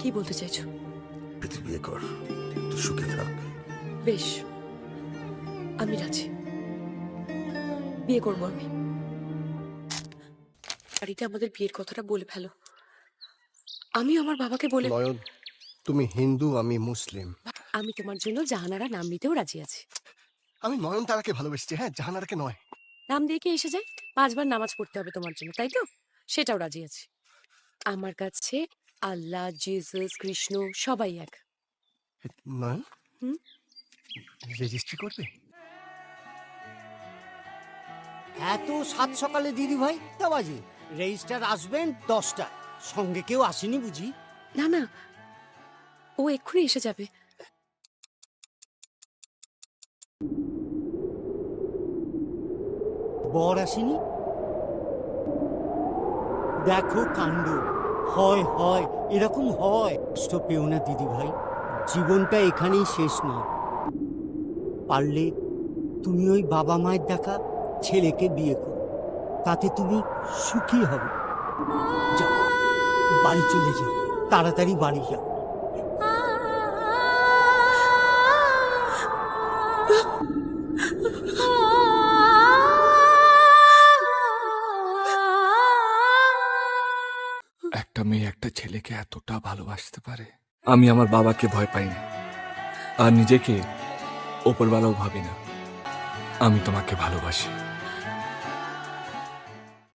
কি বলতে চাইছো? প্রীতি বিয়ে কর, তুই সুখে থাক। বেশ, আমি রাজি, বিয়ে করবো আমি। বাড়িতে আমাদের বিয়ের কথাটা বলে ফেলো। আমি আমার বাবাকে বলে, নয়ন, তুমি হিন্দু, আমি মুসলিম। আমি তোমার জন্য জাহানারা নাম নিতেও রাজি আছি। আমি নয়নতারাকে ভালোবেসেছি, হ্যাঁ, জাহানারাকে নয়। নাম দিয়ে কি এসে যায়? 5 বার নামাজ পড়তে হবে তোমার জন্য, তাই তো? সেটাও রাজি আছি। আমার কাছে আল্লাহ, জিসাস, কৃষ্ণ সবাই এক। নয়ন, হুম? রেজিস্ট্রি করবে? এত সাত সকালে দিদি ভাই তা বাজে রেজিস্টার আসবেন 10টা। সঙ্গে কেউ আসেনি বুঝি? না না, ও এক্ষুনি এসে যাবে। বর আসেনি? দেখো কাণ্ড। হয় হয়, এরকম হয়। কষ্ট পেও না দিদি ভাই, জীবনটা এখানেই শেষ নয়। পারলে তুমি ওই বাবা মায়ের দেখা ছেলেকে বিয়ে করো, তাতে তুমি সুখী হবে। যাও, বাড়ি চলে যাও, তাড়াতাড়ি বাড়ি যাও। একটা মেয়ে একটা ছেলেকে এতটা ভালোবাসতে পারে, আমি আমার বাবাকে ভয় পাই না, আর নিজেকে ওপরওয়ালাও ভাবি না। আমি তোমাকে ভালোবাসি।